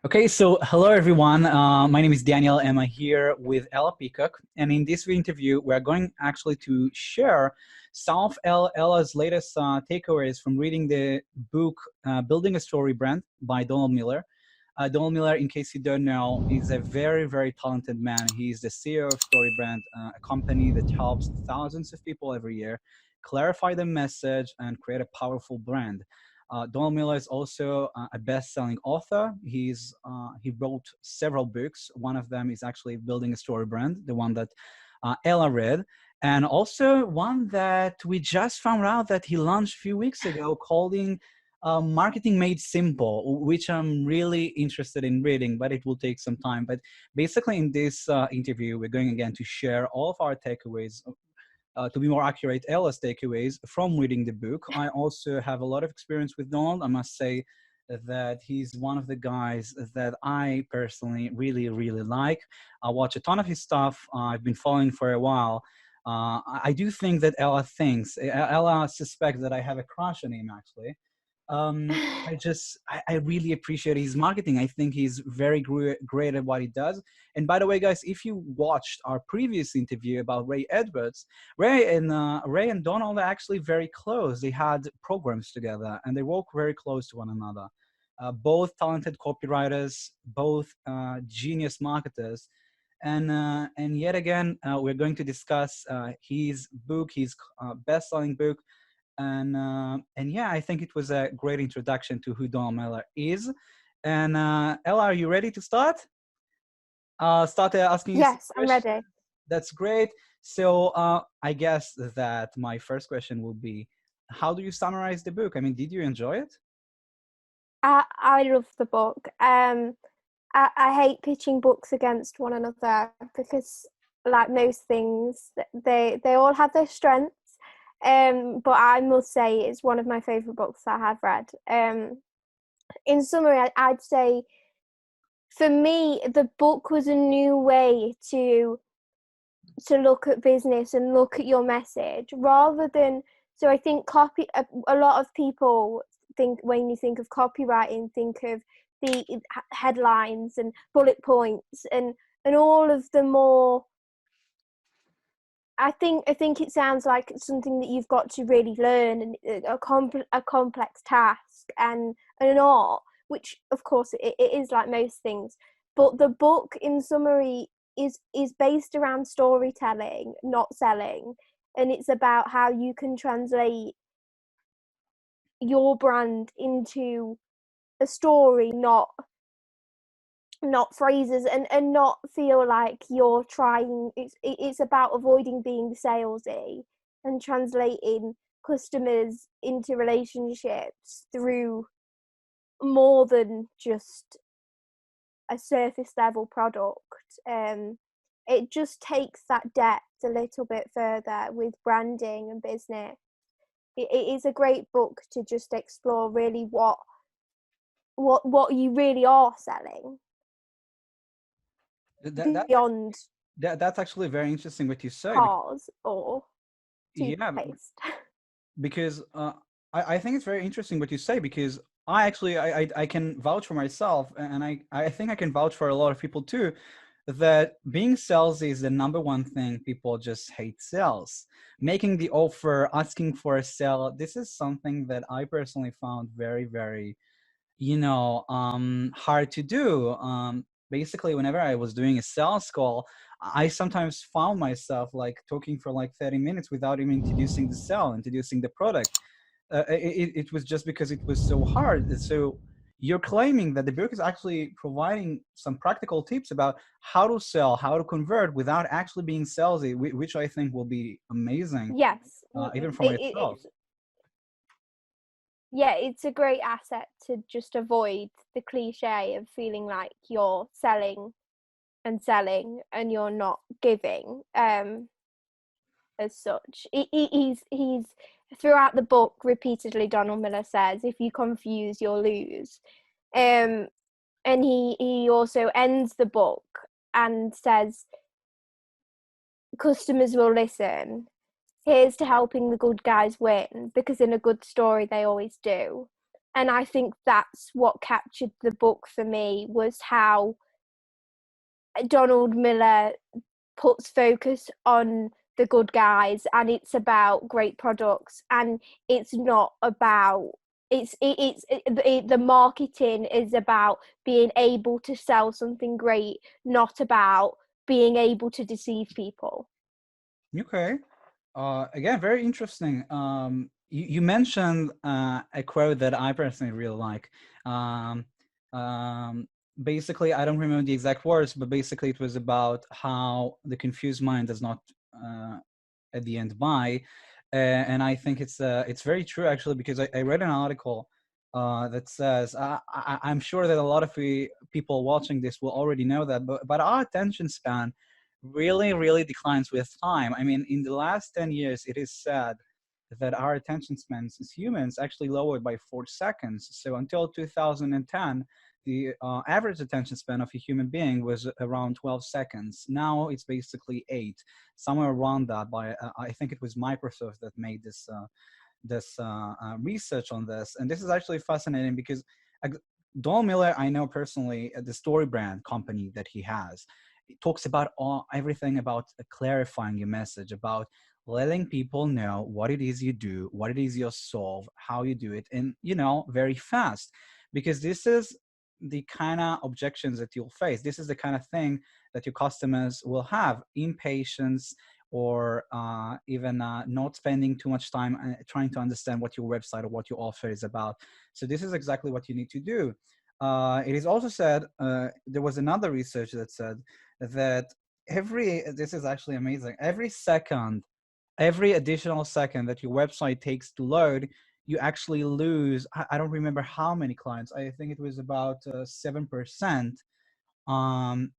Okay, so hello everyone. My name is Daniel, and I'm here with Ella Peacock. And in this interview, we're going actually to share some of Ella's latest takeaways from reading the book Building a Story Brand by Donald Miller. Donald Miller, in case you don't know, is a very, very talented man. He's the CEO of Storybrand, a company that helps thousands of people every year clarify the message and create a powerful brand. Donald Miller is also a best-selling author. He wrote several books. One of them is actually Building a Story Brand, the one that Ella read, and also one that we just found out that he launched a few weeks ago, calling Marketing Made Simple, which I'm really interested in reading, but it will take some time. But basically, in this interview, we're going again to share all of our takeaways, to be more accurate, Ella's takeaways from reading the book. I also have a lot of experience with Donald. I must say that he's one of the guys that I personally really, really like. I watch a ton of his stuff. I've been following for a while. I do think that Ella suspects that I have a crush on him, actually. I really appreciate his marketing. I think he's very great at what he does. And by the way, guys, if you watched our previous interview about Ray Edwards, Ray and Donald are actually very close. They had programs together and they work very close to one another. Both talented copywriters, both genius marketers. And yet again, we're going to discuss his book, his best-selling book, and yeah, I think it was a great introduction to who Donald Miller is. And Ella, are you ready to start? Start asking you some Yes, I'm questions. ready. That's great. So I guess that my first question will be, how do you summarize the book? I mean, did you enjoy it? I love the book. I hate pitching books against one another because, like most things, they all have their strengths. But I must say it's one of my favourite books I have read. In summary, I'd say for me, the book was a new way to look at business and look at your message rather than. So I think a lot of people think, when you think of copywriting, think of the headlines and bullet points and all of the more. I think it sounds like it's something that you've got to really learn, and a complex task and an art, which of course it is, like most things. But the book, in summary, is based around storytelling, not selling, and it's about how you can translate your brand into a story, not phrases, and not feel like you're trying. It's about avoiding being salesy and translating customers into relationships through more than just a surface level product. It just takes that depth a little bit further with branding and business. It is a great book to just explore really what you really are selling beyond That's actually very interesting what you say. cars or Yeah, toothpaste. because I think it's very interesting what you say, because I can vouch for myself, and I think I can vouch for a lot of people too, that being salesy is the number one thing people just hate. Sales, making the offer, asking for a sale, this is something that I personally found very, very, hard to do. Basically, whenever I was doing a sales call, I sometimes found myself like talking for like 30 minutes without even introducing the sale, introducing the product. It was just because it was so hard. So you're claiming that the book is actually providing some practical tips about how to sell, how to convert without actually being salesy, which I think will be amazing, Yes, even for myself. it's, yeah, it's a great asset to just avoid the cliche of feeling like you're selling and you're not giving. As such, he's throughout the book repeatedly, Donald Miller says, if you confuse, you'll lose. um and he also ends the book and says, customers will listen. Here's to helping the good guys win, because in a good story they always do. And I think that's what captured the book for me, was how Donald Miller puts focus on the good guys, and it's about great products, and it's not about the marketing is about being able to sell something great, not about being able to deceive people. Okay. Again, very interesting. You mentioned a quote that I personally really like. Um, um, Basically, I don't remember the exact words, but basically it was about how the confused mind does not at the end buy. And I think it's very true, actually, because I read an article that says, I'm sure that a lot of people watching this will already know that, but our attention span really, really declines with time. I mean, in the last 10 years, it is said that our attention spans as humans actually lowered by 4 seconds. So until 2010, the average attention span of a human being was around 12 seconds. Now it's basically 8, somewhere around that. By I think it was Microsoft that made this research on this, and this is actually fascinating because Donald Miller, I know personally, the Storybrand company that he has, it talks about everything about clarifying your message, about letting people know what it is you do, what it is you solve, how you do it, and very fast, because this is the kind of objections that you'll face. This is the kind of thing that your customers will have: impatience, or even not spending too much time trying to understand what your website or what your offer is about. So this is exactly what you need to do. It is also said, there was another research that said that this is actually amazing, every additional second that your website takes to load, you actually lose, I don't remember how many clients, I think it was about 7%, um,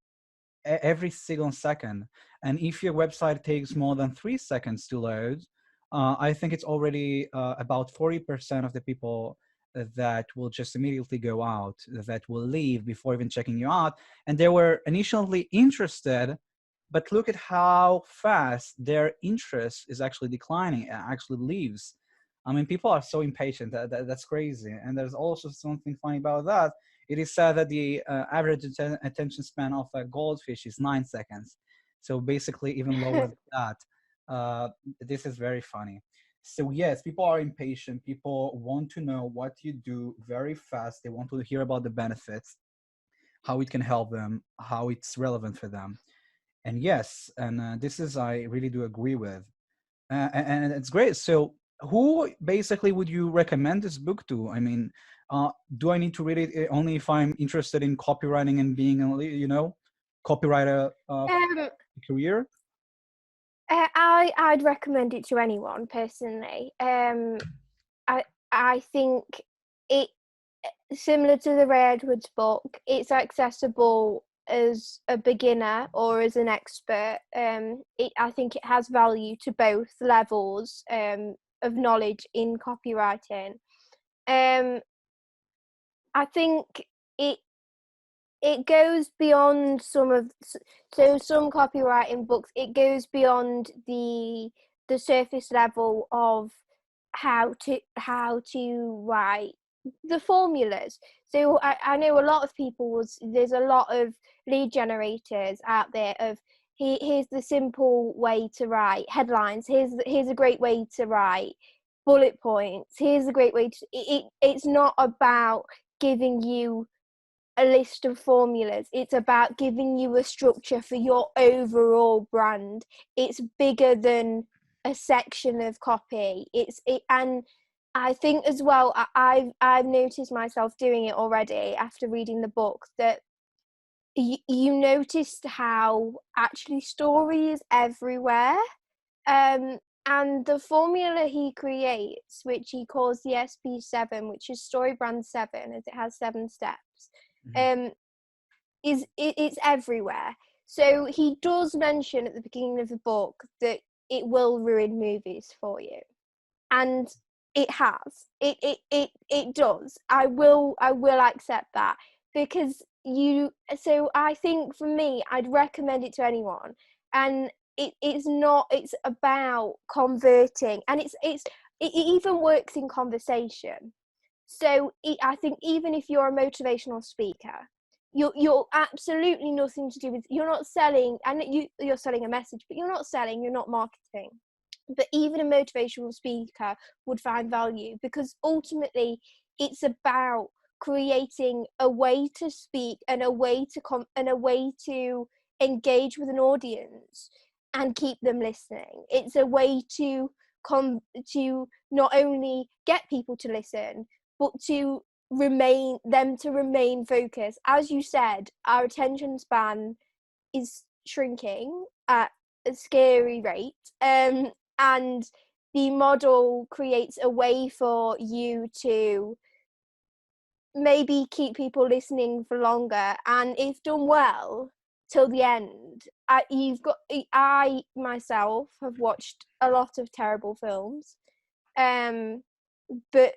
every single second. And if your website takes more than 3 seconds to load, I think it's already about 40% of the people that will just immediately go out, that will leave before even checking you out. And they were initially interested, but look at how fast their interest is actually declining, actually leaves. I mean, people are so impatient. That's crazy. And there's also something funny about that. It is said that the average attention span of a goldfish is 9 seconds. So basically even lower than that. This is very funny. So yes, people are impatient. People want to know what you do very fast. They want to hear about the benefits, how it can help them, how it's relevant for them. And yes, and this is, I really do agree with. And it's great. So who basically would you recommend this book to? I mean, do I need to read it only if I'm interested in copywriting and being a copywriter Um, career? I'd recommend it to anyone personally. I think it, similar to the Ray Edwards book, it's accessible as a beginner or as an expert. I think it has value to both levels of knowledge in copywriting. I think it it goes beyond some copywriting books, it goes beyond the surface level of how to write the formulas. So I know a lot of people there's a lot of lead generators out there of here's the simple way to write headlines, here's a great way to write bullet points, here's a great way to it's not about giving you a list of formulas. It's about giving you a structure for your overall brand. It's bigger than a section of copy. And I think as well, I've noticed myself doing it already after reading the book, that you noticed how actually story is everywhere. And the formula he creates, which he calls the SP7, which is Storybrand 7, as it has 7 steps, um, it's everywhere. So he does mention at the beginning of the book that it will ruin movies for you, and it has. It does. I will accept that, because you. So I think for me, I'd recommend it to anyone, and it's not. It's about converting, and it even works in conversation. So I think even if you're a motivational speaker, you're absolutely nothing to do with, you're not selling, and you're selling a message, but you're not selling, you're not marketing. But even a motivational speaker would find value, because ultimately it's about creating a way to speak and a way to engage with an audience and keep them listening. It's a way to to not only get people to listen, but to remain focused. As you said, our attention span is shrinking at a scary rate, and the model creates a way for you to maybe keep people listening for longer, and if done well, till the end. I myself have watched a lot of terrible films, um but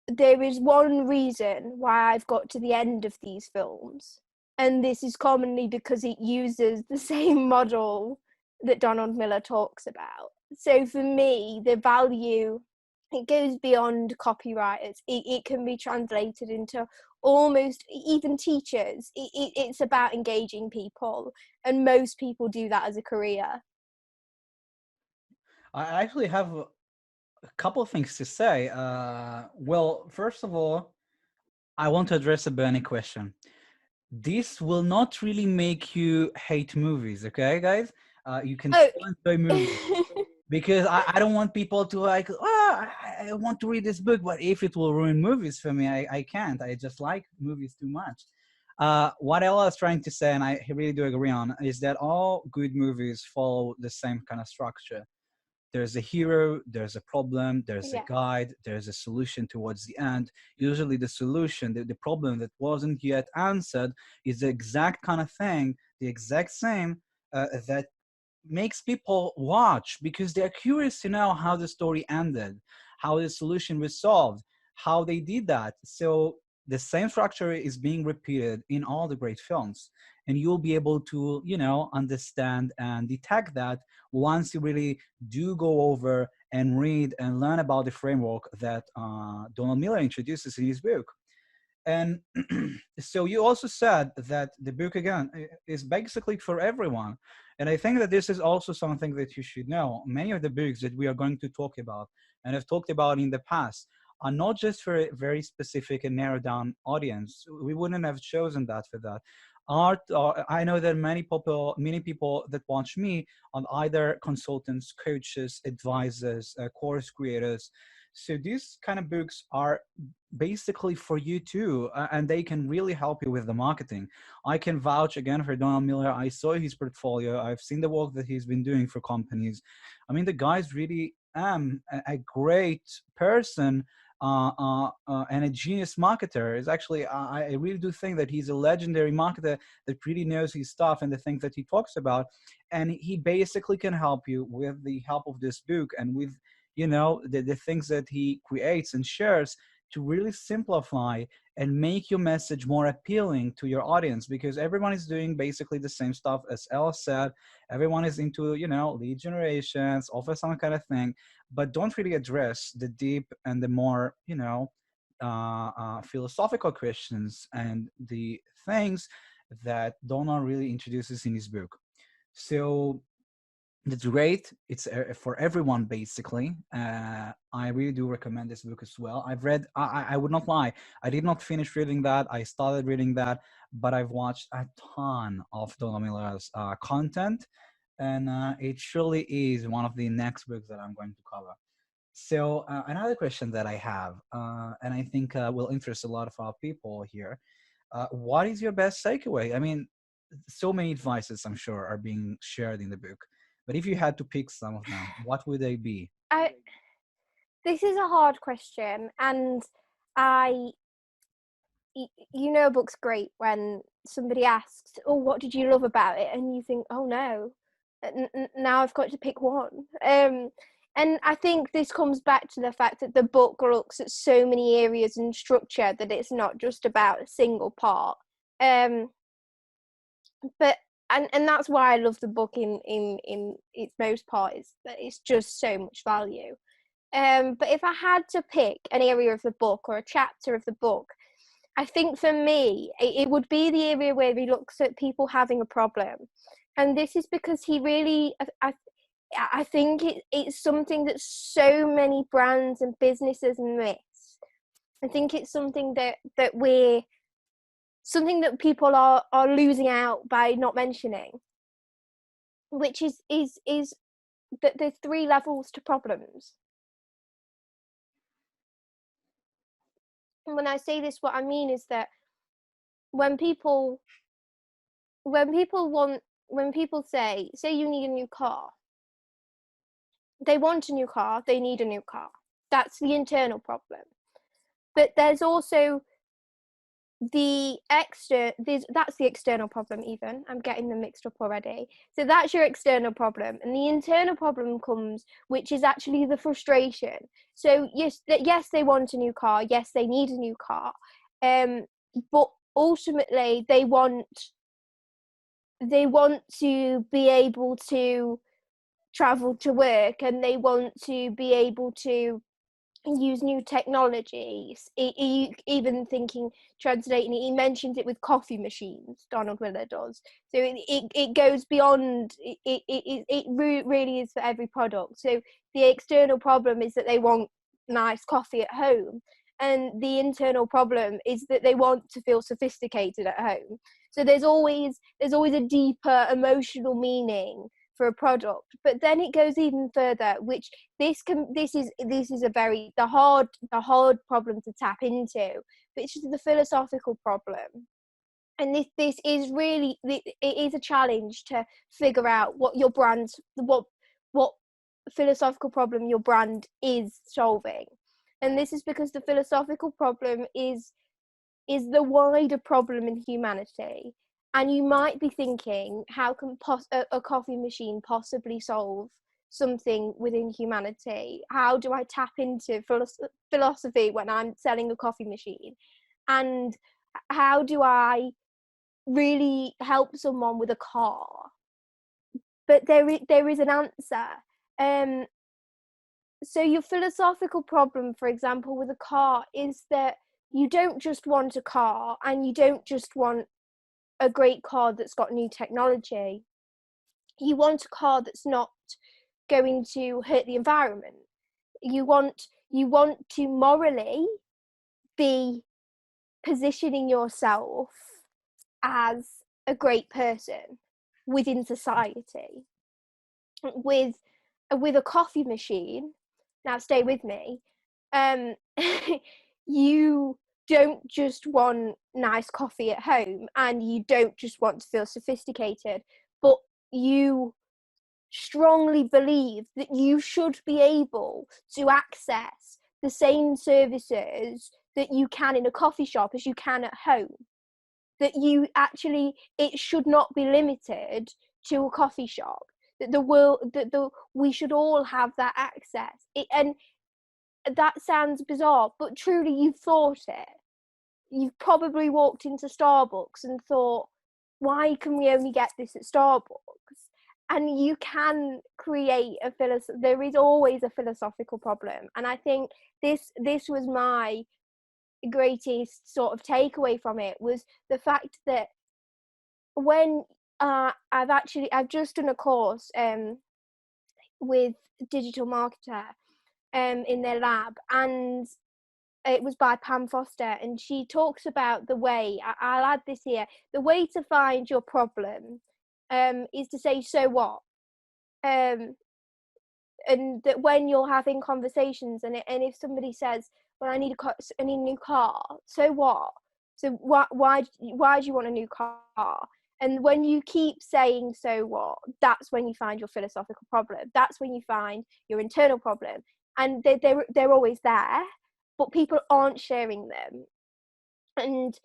there is one reason why I've got to the end of these films, and this is commonly because it uses the same model that Donald Miller talks about. So for me, the value, it goes beyond copywriters. It can be translated into almost even teachers. It's about engaging people, and most people do that as a career. I actually have a couple of things to say. Well, first of all, I want to address a burning question. This will not really make you hate movies, okay, guys? You can Oh. still enjoy movies, because I don't want people to like, oh, I want to read this book, but if it will ruin movies for me, I can't. I just like movies too much. What Ella is trying to say, and I really do agree on, is that all good movies follow the same kind of structure. There's a hero, there's a problem, there's a Yeah. guide, there's a solution towards the end. Usually the solution, the problem that wasn't yet answered, is the exact kind of thing, the exact same, that makes people watch, because they're curious to know how the story ended, how the solution was solved, how they did that. So the same structure is being repeated in all the great films, and you'll be able to, understand and detect that once you really do go over and read and learn about the framework that Donald Miller introduces in his book. And so you also said that the book, again, is basically for everyone. And I think that this is also something that you should know. Many of the books that we are going to talk about and have talked about in the past are not just for a very specific and narrowed down audience. We wouldn't have chosen that for that. Art, I know that many people that watch me are either consultants, coaches, advisors, course creators. So these kind of books are basically for you too, and they can really help you with the marketing. I can vouch again for Donald Miller. I saw his portfolio. I've seen the work that he's been doing for companies. I mean, the guy's really a great person, and a genius marketer. Is actually, I really do think that he's a legendary marketer that really knows his stuff and the things that he talks about. And he basically can help you with the help of this book and with the things that he creates and shares, to really simplify and make your message more appealing to your audience, because everyone is doing basically the same stuff. As Ella said, everyone is into lead generations, offer some kind of thing, but don't really address the deep and the more philosophical questions and the things that Donald really introduces in his book. So it's great. It's for everyone, basically. I really do recommend this book as well. I've read, I would not lie, I did not finish reading that. I started reading that, but I've watched a ton of Donald Miller's content, and it surely is one of the next books that I'm going to cover. So another question that I have, and I think will interest a lot of our people here. What is your best takeaway? I mean, so many advices, I'm sure, are being shared in the book. But if you had to pick some of them, what would they be? I This is a hard question, and I a book's great when somebody asks, "Oh, what did you love about it?" and you think, "Oh no, now I've got to pick one." And I think this comes back to the fact that the book looks at so many areas and structure, that it's not just about a single part. Um, but and that's why I love the book in its most part, is that it's just so much value. But if I had to pick an area of the book or a chapter of the book, I think for me, it would be the area where he looks at people having a problem. And this is because he really, I think it's something that so many brands and businesses miss. I think it's something that people are losing out by not mentioning, which is that there's 3 levels to problems. And when I say this, what I mean is that when people say you need a new car, they want a new car, they need a new car. That's the internal problem. But there's also that's the external problem. Even I'm getting them mixed up already. So that's your external problem, and the internal problem comes, which is actually the frustration. So yes, they want a new car, yes, they need a new car, but ultimately they want to be able to travel to work, and they want to be able to use new technologies. Even translating it, he mentions it with coffee machines. Donald Miller does. So it goes beyond. It really is for every product. So the external problem is that they want nice coffee at home, and the internal problem is that they want to feel sophisticated at home. So there's always a deeper emotional meaning for a product. But then it goes even further, which this is the hard problem to tap into, which is the philosophical problem. And this is really, it is a challenge to figure out what your brand, what philosophical problem your brand is solving. And this is because the philosophical problem is the wider problem in humanity. And you might be thinking, how can a coffee machine possibly solve something within humanity? How do I tap into philosophy when I'm selling a coffee machine? And how do I really help someone with a car? But there is an answer. So your philosophical problem, for example, with a car is that you don't just want a car, and you don't just want a great car that's got new technology. You want a car that's not going to hurt the environment. You want to morally be positioning yourself as a great person within society. With a coffee machine, now stay with me, you don't just want nice coffee at home, and you don't just want to feel sophisticated, but you strongly believe that you should be able to access the same services that you can in a coffee shop as you can at home. That it should not be limited to a coffee shop. That we should all have that access. And that sounds bizarre, but truly you've thought it. You've probably walked into Starbucks and thought, why can we only get this at Starbucks? And you can create there is always a philosophical problem. And I think this was my greatest sort of takeaway from it, was the fact that when I've just done a course with digital marketer in their lab, and it was by Pam Foster, and she talks about the way, I'll add this here, the way to find your problem is to say, so what? And that when you're having conversations, and if somebody says, well, I need a new car, so what? So why do you want a new car? And when you keep saying, so what, that's when you find your philosophical problem. That's when you find your internal problem. And they're always there, but people aren't sharing them. And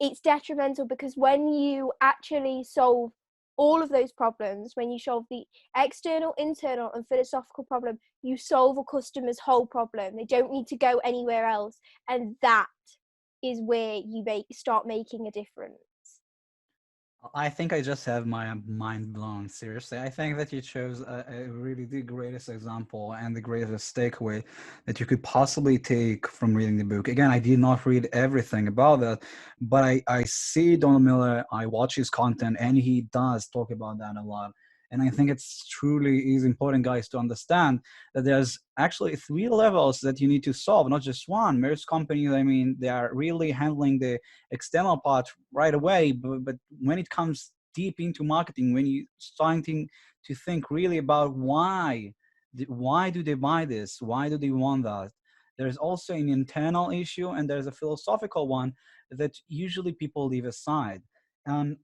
it's detrimental, because when you actually solve all of those problems, when you solve the external, internal, and philosophical problem, you solve a customer's whole problem. They don't need to go anywhere else. And that is where you start making a difference. I think I just have my mind blown. Seriously, I think that you chose really the greatest example and the greatest takeaway that you could possibly take from reading the book. Again, I did not read everything about that, but I see Donald Miller. I watch his content, and he does talk about that a lot. And I think it's truly is important, guys, to understand that there's actually three levels that you need to solve, not just one. Most companies, I mean, they are really handling the external part right away, but when it comes deep into marketing, when you starting to think really about why do they buy this, why do they want that, there's also an internal issue and there's a philosophical one that usually people leave aside. And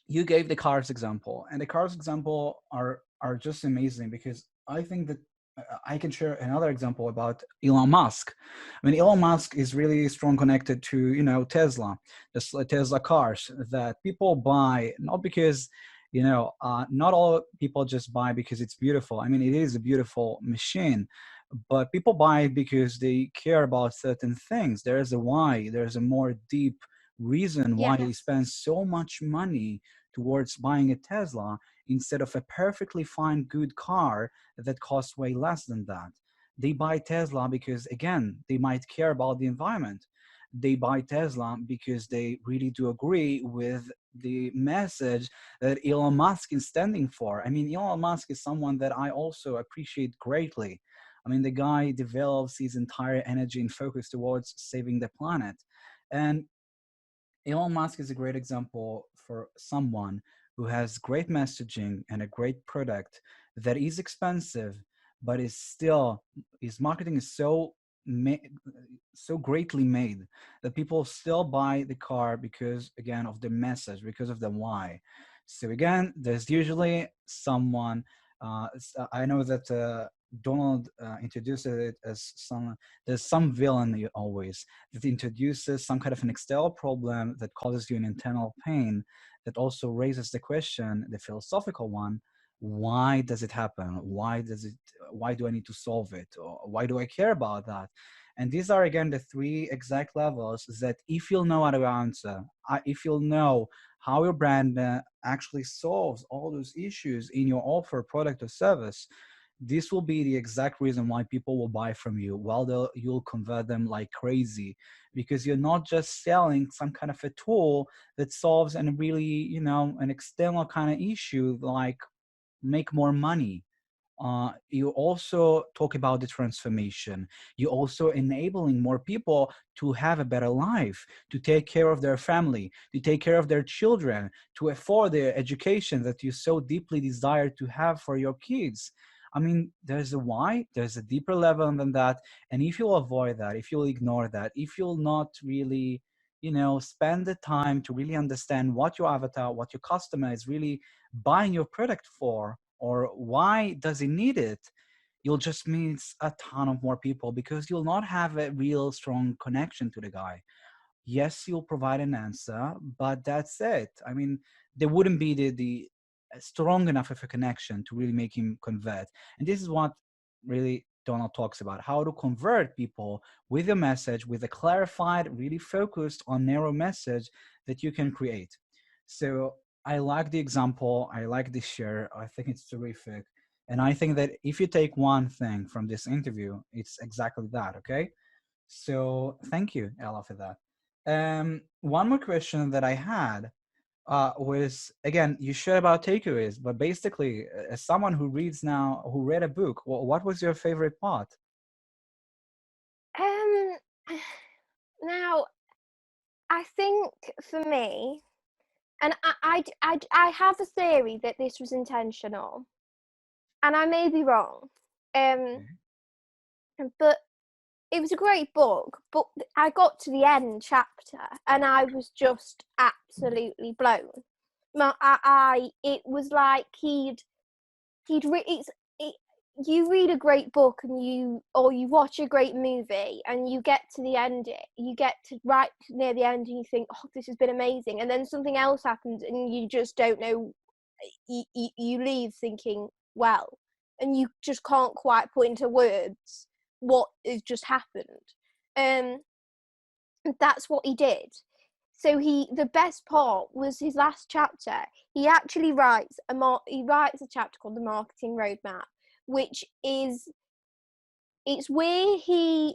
you gave the cars example, and the cars example are just amazing because I think that I can share another example about Elon Musk. I mean, Elon Musk is really strong connected to Tesla, the Tesla cars that people buy not because not all people just buy because it's beautiful. I mean, it is a beautiful machine, but people buy it because they care about certain things. There is a why. There is a more deep reason why they Yes. spend so much money towards buying a Tesla instead of a perfectly fine, good car that costs way less than that. They buy Tesla because, again, they might care about the environment. They buy Tesla because they really do agree with the message that Elon Musk is standing for. I mean, Elon Musk is someone that I also appreciate greatly. I mean, the guy develops his entire energy and focus towards saving the planet. And Elon Musk is a great example for someone who has great messaging and a great product that is expensive, but is still his marketing is so greatly made that people still buy the car because again of the message, because of the why. So again, there's usually someone. I know that Donald introduced it as some. There's some villain always that introduces some kind of an external problem that causes you an internal pain that also raises the question, the philosophical one, why does it happen? Why do I need to solve it? Or why do I care about that? And these are again the three exact levels that if you'll know how to answer, if you'll know how your brand actually solves all those issues in your offer, product or service, this will be the exact reason why people will buy from you. Well, you'll convert them like crazy because you're not just selling some kind of a tool that solves an really, an external kind of issue like make more money. You also talk about the transformation. You also enabling more people to have a better life, to take care of their family, to take care of their children, to afford the education that you so deeply desire to have for your kids. I mean, there's a why, there's a deeper level than that. And if you'll avoid that, if you'll ignore that, if you'll not really, spend the time to really understand what your avatar, what your customer is really buying your product for, or why does he need it, you'll just miss a ton of more people because you'll not have a real strong connection to the guy. Yes, you'll provide an answer, but that's it. I mean, there wouldn't be the strong enough of a connection to really make him convert. And this is what really Donald talks about, how to convert people with a message, with a clarified, really focused on narrow message that you can create. So I like the example. I like the share. I think it's terrific. And I think that if you take one thing from this interview, it's exactly that. Okay. So thank you, Ella, for that. One more question that I had was again, you shared about takeaways, but basically, as someone who reads now, who read a book, what was your favorite part? Um, now I think for me, and I have a theory that this was intentional, and I may be wrong. Um, Okay. but it was a great book. But I got to the end chapter, and I was just absolutely blown. It was like it, you read a great book and you watch a great movie and you get to the end, you get to right near the end and you think, oh, this has been amazing, and then something else happens and you just don't know. You leave thinking, well, and you just can't quite put into words what has just happened. um that's what he did. So the best part was his last chapter. He actually writes a chapter called the Marketing Roadmap, which is, it's where he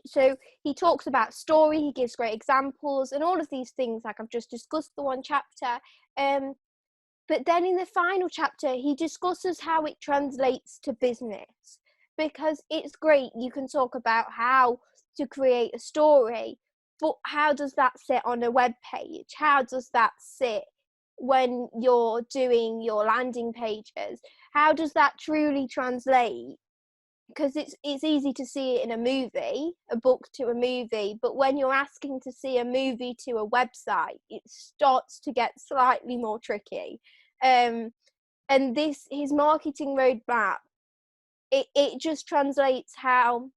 talks about story, he gives great examples and all of these things like I've just discussed the one chapter. But then in the final chapter, he discusses how it translates to business, because it's great. You can talk about how to create a story, but how does that sit on a web page? How does that sit when you're doing your landing pages? How does that truly translate? Because it's easy to see it in a movie, a book to a movie, but when you're asking to see a movie to a website, it starts to get slightly more tricky. And his marketing roadmap, it just translates how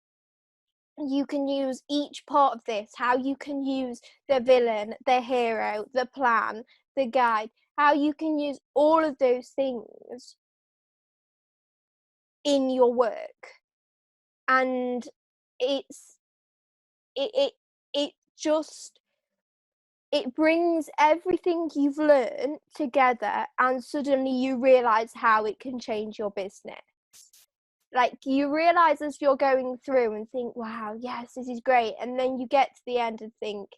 you can use each part of this, how you can use the villain, the hero, the plan, the guide, how you can use all of those things in your work. And it brings everything you've learned together, and suddenly you realize how it can change your business. Like, you realize as you're going through and think, wow, yes, this is great, and then you get to the end and think,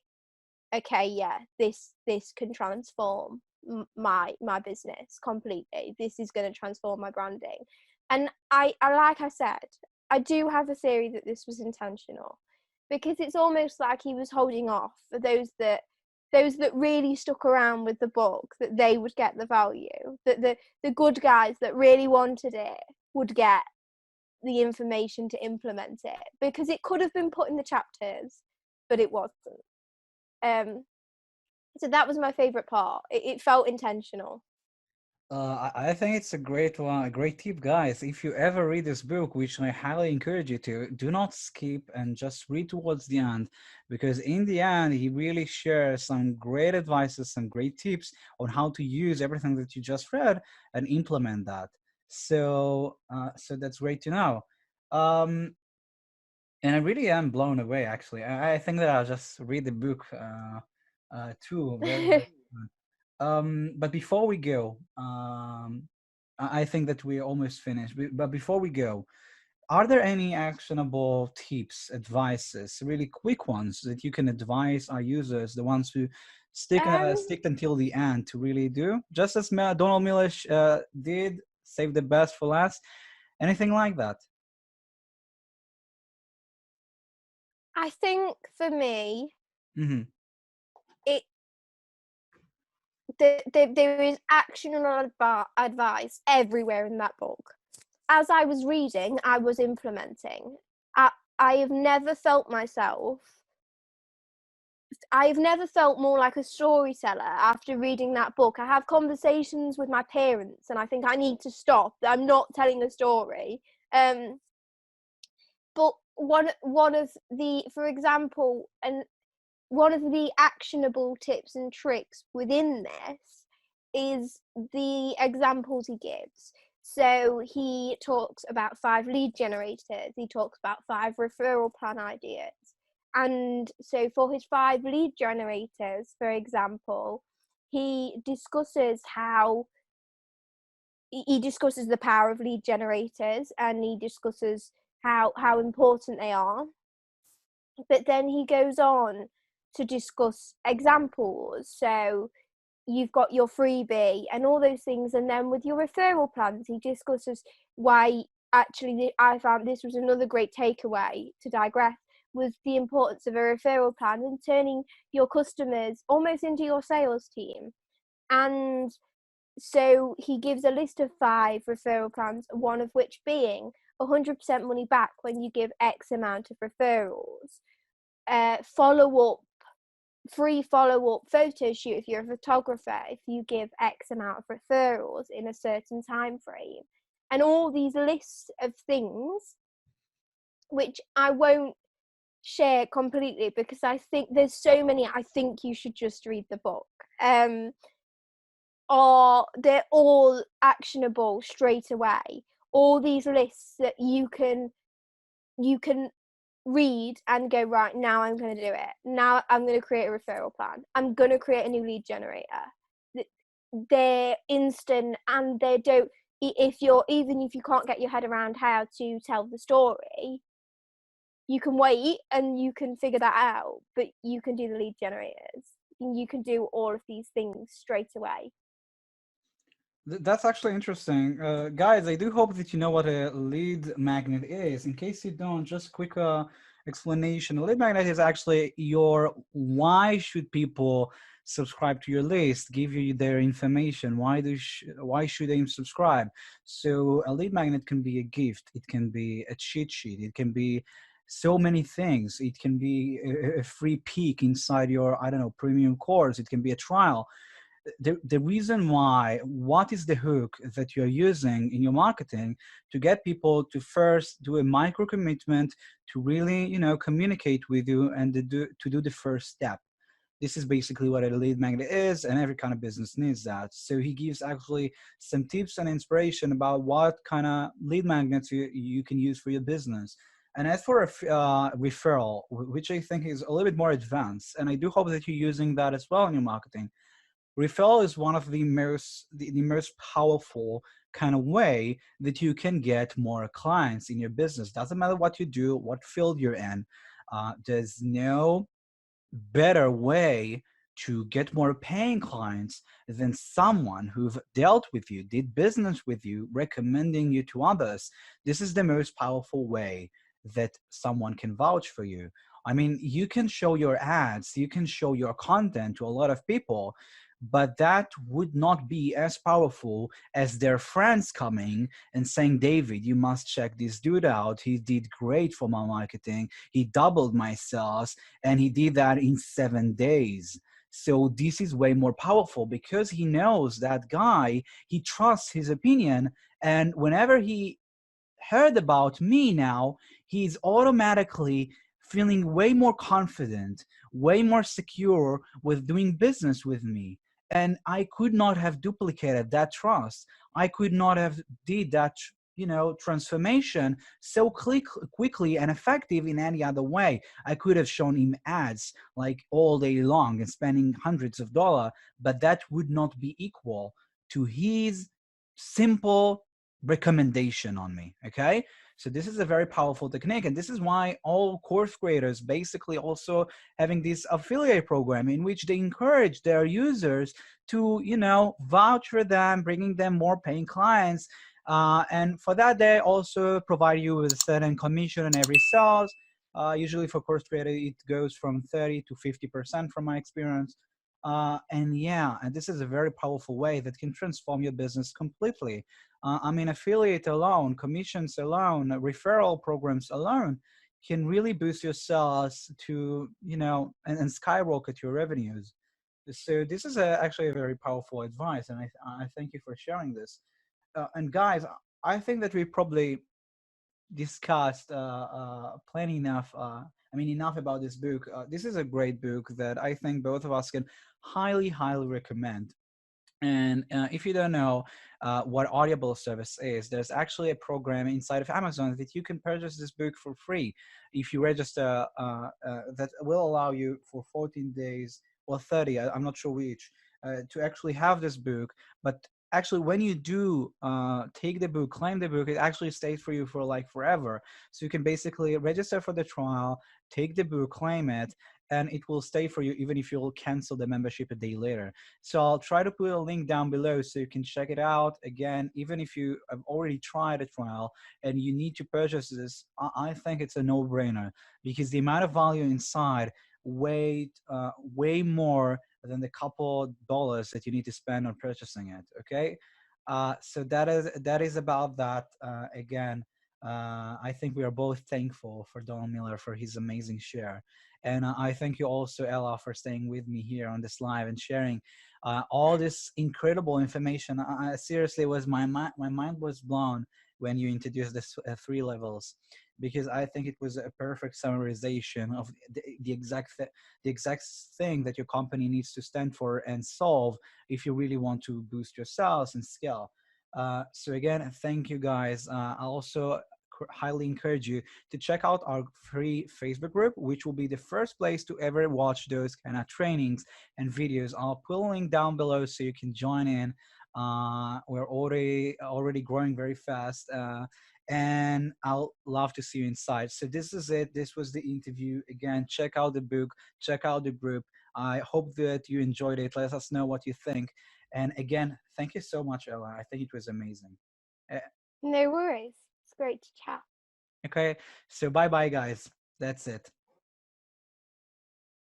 okay, yeah, this can transform my business completely. This is going to transform my branding. And I like I said, I do have a theory that this was intentional, because it's almost like he was holding off for those that really stuck around with the book, that they would get the value, that the good guys that really wanted it would get the information to implement it, because it could have been put in the chapters, but it wasn't. So that was my favorite part. It felt intentional. I think it's a great one, a great tip, guys. If you ever read this book, which I highly encourage you to, do not skip and just read towards the end, because in the end, he really shares some great advices, some great tips on how to use everything that you just read and implement that. So, so that's great to know. And I really am blown away, actually. I think that I'll just read the book too, very, very soon. But before we go, I think that we're almost finished. But before we go, are there any actionable tips, advices, really quick ones that you can advise our users, the ones who stick until the end, to really do? Just as Donald Milish did, save the best for last. Anything like that? I think for me, Mm-hmm. there is actionable advice everywhere in that book. As I was reading, I was implementing. I have never felt myself. I've never felt more like a storyteller after reading that book. I have conversations with my parents, and I think I need to stop. I'm not telling a story. But one of the, for example, and one of the actionable tips and tricks within this is the examples he gives. So he talks about 5 lead generators, he talks about 5 referral plan ideas. And so for his 5 lead generators, for example, he discusses the power of lead generators, and he discusses how important they are. But then he goes on to discuss examples. So you've got your freebie and all those things, and then with your referral plans, he discusses why, actually, I found this was another great takeaway, to digress, was the importance of a referral plan and turning your customers almost into your sales team. And so he gives a list of 5 referral plans, one of which being 100% money back when you give X amount of referrals. Free follow-up photo shoot if you're a photographer if you give X amount of referrals in a certain time frame. And all these lists of things, which I won't share completely because I think there's so many, I think you should just read the book. They're all actionable straight away. All these lists that you can read and go, right, now I'm going to do it. Now I'm going to create a referral plan. I'm going to create a new lead generator. They're instant, and they don't, even if you can't get your head around how to tell the story, you can wait and you can figure that out, but you can do the lead generators. You can do all of these things straight away. That's actually interesting. Guys, I do hope that you know what a lead magnet is. In case you don't, just quick explanation. A lead magnet is actually your why should people subscribe to your list, give you their information. Why should they subscribe? So a lead magnet can be a gift. It can be a cheat sheet. It can be so many things. It can be a free peek inside your, I don't know, premium course. It can be a trial. The reason why, what is the hook that you're using in your marketing to get people to first do a micro commitment to really, communicate with you and to do the first step. This is basically what a lead magnet is, and every kind of business needs that. So he gives actually some tips and inspiration about what kind of lead magnets you can use for your business. And as for a referral, which I think is a little bit more advanced, and I do hope that you're using that as well in your marketing. Referral is one of the most powerful kind of way that you can get more clients in your business. Doesn't matter what you do, what field you're in. There's no better way to get more paying clients than someone who've dealt with you, did business with you, recommending you to others. This is the most powerful way that someone can vouch for you. I mean, you can show your ads, you can show your content to a lot of people, but that would not be as powerful as their friends coming and saying, David, you must check this dude out. He did great for my marketing. He doubled my sales, and he did that in 7 days. So this is way more powerful because he knows that guy, he trusts his opinion. And whenever he heard about me now, he's automatically feeling way more confident, way more secure with doing business with me. And I could not have duplicated that trust. I could not have did that, transformation so quickly and effective in any other way. I could have shown him ads like all day long and spending hundreds of dollars, but that would not be equal to his simple recommendation on me. Okay, so this is a very powerful technique, and this is why all course creators basically also having this affiliate program in which they encourage their users to vouch for them, bringing them more paying clients, and for that they also provide you with a certain commission on every sales. Usually for course creator it goes from 30 to 50% from my experience. And this is a very powerful way that can transform your business completely. I mean, affiliate alone, commissions alone, referral programs alone can really boost your sales to, and skyrocket your revenues. So this is actually a very powerful advice, and I thank you for sharing this. And guys, I think that we probably discussed plenty enough. Enough about this book. This is a great book that I think both of us can highly, highly recommend. And if you don't know what Audible service is, there's actually a program inside of Amazon that you can purchase this book for free if you register. That will allow you for 14 days or 30, I'm not sure which, to actually have this book. But actually, when you do take the book, claim the book, it actually stays for you for like forever. So you can basically register for the trial, take the book, claim it, and it will stay for you even if you'll cancel the membership a day later. So I'll try to put a link down below so you can check it out. Again, even if you have already tried a trial and you need to purchase this, I think it's a no-brainer because the amount of value inside way more than the couple dollars that you need to spend on purchasing it. Okay, so that is about that. Again, I think we are both thankful for Donald Miller for his amazing share. And I thank you also, Ella, for staying with me here on this live and sharing all this incredible information. Seriously, was my mind was blown when you introduced this 3 levels, because I think it was a perfect summarization of the exact thing that your company needs to stand for and solve if you really want to boost your sales and scale. So again, thank you guys. I also highly encourage you to check out our free Facebook group, which will be the first place to ever watch those kind of trainings and videos. I'll put a link down below so you can join in. We're already growing very fast, and I'll love to see you inside. So this is it. This was the interview. Again, check out the book, check out the group. I hope that you enjoyed it. Let us know what you think. And again, thank you so much, Ella. I think it was amazing. Uh, No worries. It's great to chat. Okay, so bye bye, guys. That's it.